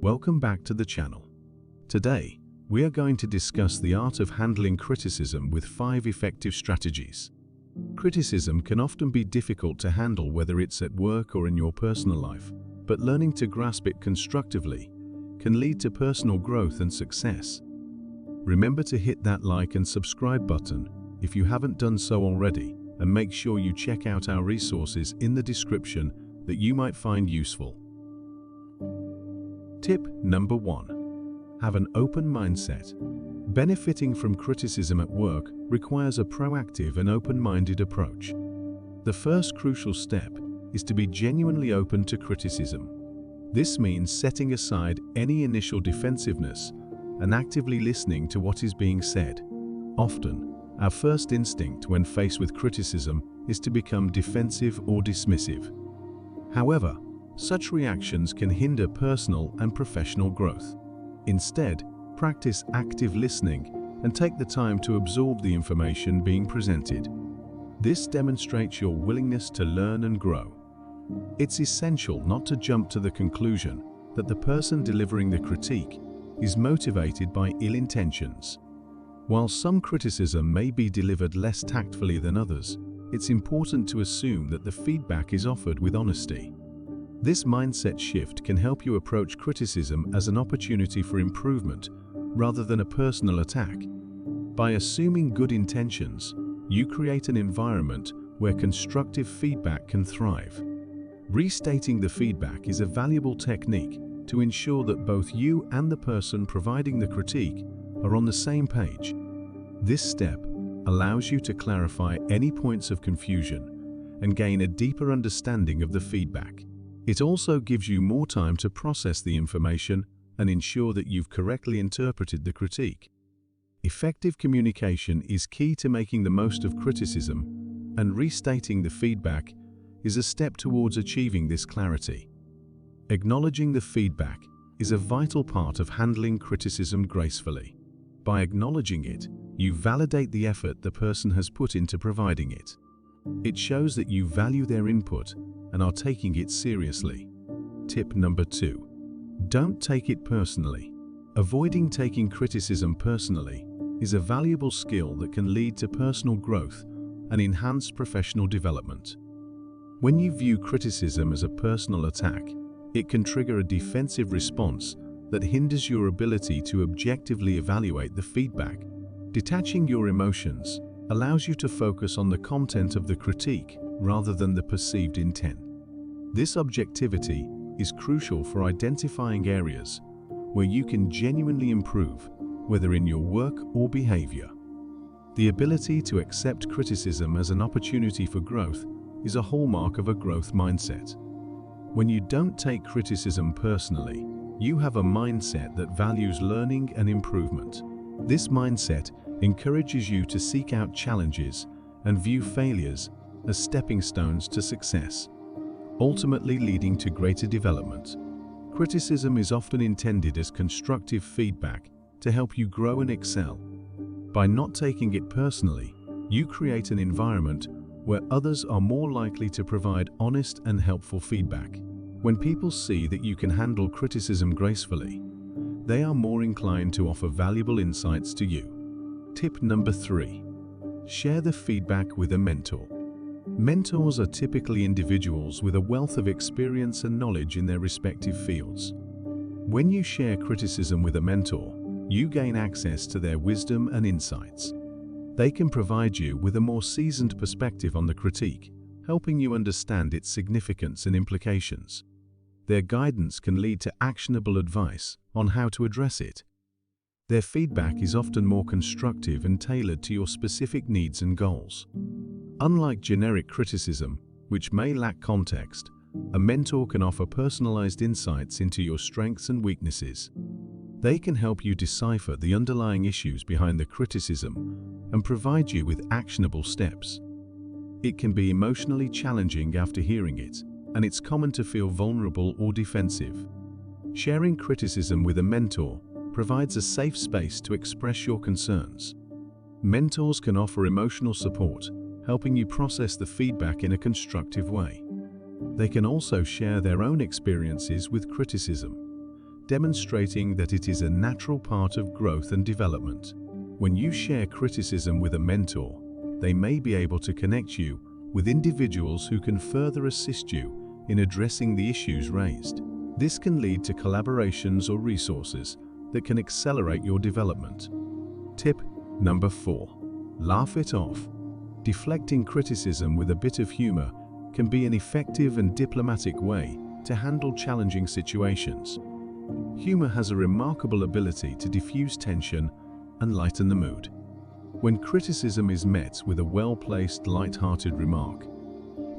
Welcome back to the channel. Today, we are going to discuss the art of handling criticism with 5 effective strategies. Criticism can often be difficult to handle, whether it's at work or in your personal life, but learning to grasp it constructively can lead to personal growth and success. Remember to hit that like and subscribe button if you haven't done so already, and make sure you check out our resources in the description that you might find useful. Tip number 1. Have an open mindset. Benefiting from criticism at work requires a proactive and open-minded approach. The first crucial step is to be genuinely open to criticism. This means setting aside any initial defensiveness and actively listening to what is being said. Often, our first instinct when faced with criticism is to become defensive or dismissive. However, such reactions can hinder personal and professional growth. Instead, practice active listening and take the time to absorb the information being presented. This demonstrates your willingness to learn and grow. It's essential not to jump to the conclusion that the person delivering the critique is motivated by ill intentions. While some criticism may be delivered less tactfully than others, it's important to assume that the feedback is offered with honesty. This mindset shift can help you approach criticism as an opportunity for improvement rather than a personal attack. By assuming good intentions, you create an environment where constructive feedback can thrive. Restating the feedback is a valuable technique to ensure that both you and the person providing the critique are on the same page. This step allows you to clarify any points of confusion and gain a deeper understanding of the feedback. It also gives you more time to process the information and ensure that you've correctly interpreted the critique. Effective communication is key to making the most of criticism, and restating the feedback is a step towards achieving this clarity. Acknowledging the feedback is a vital part of handling criticism gracefully. By acknowledging it, you validate the effort the person has put into providing it. It shows that you value their input and are taking it seriously. Tip number 2. Don't take it personally. Avoiding taking criticism personally is a valuable skill that can lead to personal growth and enhanced professional development. When you view criticism as a personal attack, it can trigger a defensive response that hinders your ability to objectively evaluate the feedback. Detaching your emotions allows you to focus on the content of the critique rather than the perceived intent. This objectivity is crucial for identifying areas where you can genuinely improve, whether in your work or behavior. The ability to accept criticism as an opportunity for growth is a hallmark of a growth mindset. When you don't take criticism personally, you have a mindset that values learning and improvement. This mindset encourages you to seek out challenges and view failures as stepping stones to success, ultimately leading to greater development. Criticism is often intended as constructive feedback to help you grow and excel. By not taking it personally, you create an environment where others are more likely to provide honest and helpful feedback. When people see that you can handle criticism gracefully, they are more inclined to offer valuable insights to you. Tip number 3. Share the feedback with a mentor. Mentors are typically individuals with a wealth of experience and knowledge in their respective fields. When you share criticism with a mentor, you gain access to their wisdom and insights. They can provide you with a more seasoned perspective on the critique, helping you understand its significance and implications. Their guidance can lead to actionable advice on how to address it. Their feedback is often more constructive and tailored to your specific needs and goals. Unlike generic criticism, which may lack context, a mentor can offer personalized insights into your strengths and weaknesses. They can help you decipher the underlying issues behind the criticism and provide you with actionable steps. It can be emotionally challenging after hearing it, and it's common to feel vulnerable or defensive. Sharing criticism with a mentor provides a safe space to express your concerns. Mentors can offer emotional support, helping you process the feedback in a constructive way. They can also share their own experiences with criticism. demonstrating that it is a natural part of growth and development. When you share criticism with a mentor, they may be able to connect you with individuals who can further assist you in addressing the issues raised. This can lead to collaborations or resources that can accelerate your development. Tip number 4. Laugh it off. Deflecting criticism with a bit of humor can be an effective and diplomatic way to handle challenging situations. Humor has a remarkable ability to diffuse tension and lighten the mood. When criticism is met with a well-placed, light-hearted remark,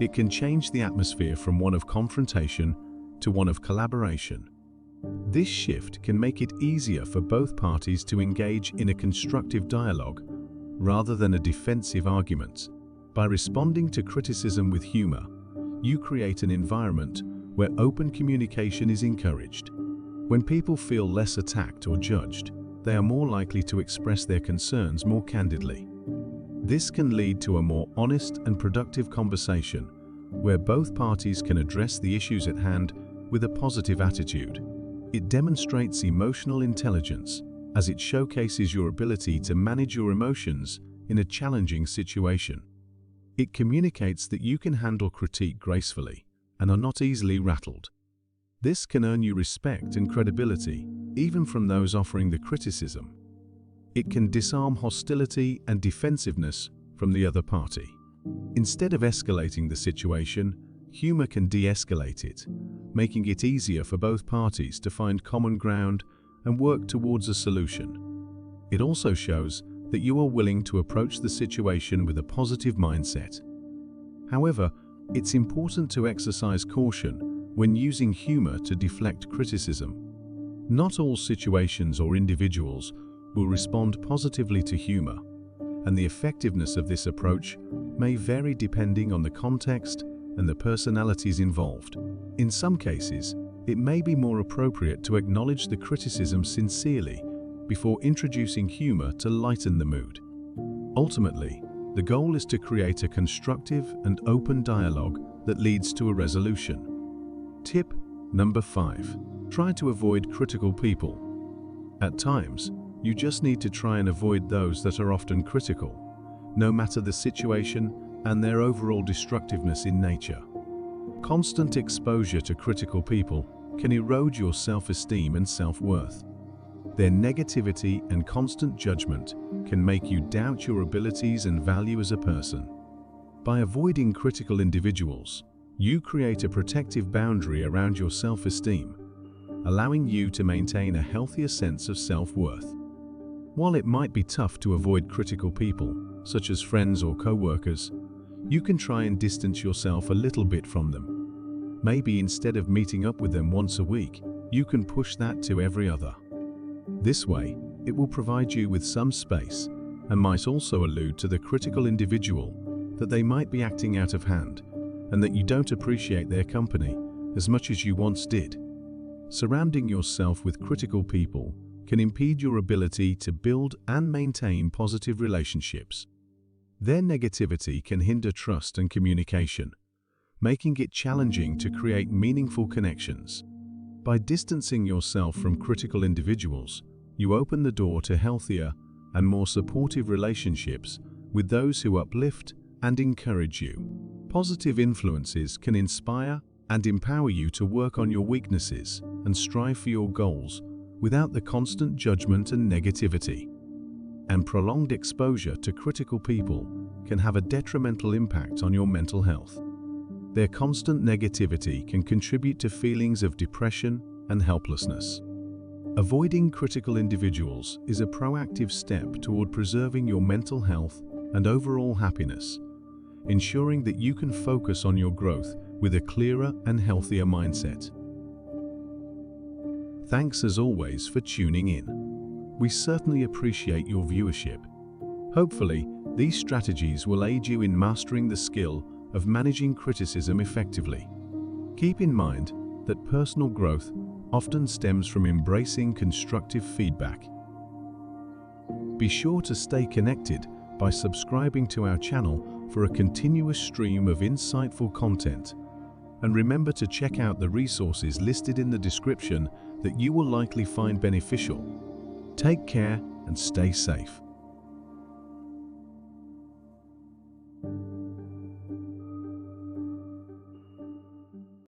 it can change the atmosphere from one of confrontation to one of collaboration. This shift can make it easier for both parties to engage in a constructive dialogue rather than a defensive argument. By responding to criticism with humor, you create an environment where open communication is encouraged. When people feel less attacked or judged, they are more likely to express their concerns more candidly. This can lead to a more honest and productive conversation where both parties can address the issues at hand with a positive attitude. It demonstrates emotional intelligence as it showcases your ability to manage your emotions in a challenging situation. It communicates that you can handle critique gracefully and are not easily rattled. This can earn you respect and credibility, even from those offering the criticism. It can disarm hostility and defensiveness from the other party. Instead of escalating the situation, humor can de-escalate it, making it easier for both parties to find common ground and work towards a solution. It also shows that you are willing to approach the situation with a positive mindset. However, it's important to exercise caution when using humor to deflect criticism. Not all situations or individuals will respond positively to humor, and the effectiveness of this approach may vary depending on the context and the personalities involved. In some cases, it may be more appropriate to acknowledge the criticism sincerely before introducing humor to lighten the mood. Ultimately, the goal is to create a constructive and open dialogue that leads to a resolution. Tip number 5. Try to avoid critical people. At times, you just need to try and avoid those that are often critical, no matter the situation and their overall destructiveness in nature. Constant exposure to critical people can erode your self-esteem and self-worth. Their negativity and constant judgment can make you doubt your abilities and value as a person. By avoiding critical individuals, you create a protective boundary around your self-esteem, allowing you to maintain a healthier sense of self-worth. While it might be tough to avoid critical people, such as friends or co-workers, you can try and distance yourself a little bit from them. Maybe instead of meeting up with them once a week, you can push that to every other. This way, it will provide you with some space and might also allude to the critical individual that they might be acting out of hand and that you don't appreciate their company as much as you once did. Surrounding yourself with critical people can impede your ability to build and maintain positive relationships. Their negativity can hinder trust and communication, making it challenging to create meaningful connections. By distancing yourself from critical individuals, you open the door to healthier and more supportive relationships with those who uplift and encourage you. Positive influences can inspire and empower you to work on your weaknesses and strive for your goals without the constant judgment and negativity. And prolonged exposure to critical people can have a detrimental impact on your mental health. Their constant negativity can contribute to feelings of depression and helplessness. Avoiding critical individuals is a proactive step toward preserving your mental health and overall happiness, ensuring that you can focus on your growth with a clearer and healthier mindset. Thanks as always for tuning in. We certainly appreciate your viewership. Hopefully, these strategies will aid you in mastering the skill of managing criticism effectively. Keep in mind that personal growth often stems from embracing constructive feedback. Be sure to stay connected by subscribing to our channel for a continuous stream of insightful content. And remember to check out the resources listed in the description that you will likely find beneficial. Take care and stay safe.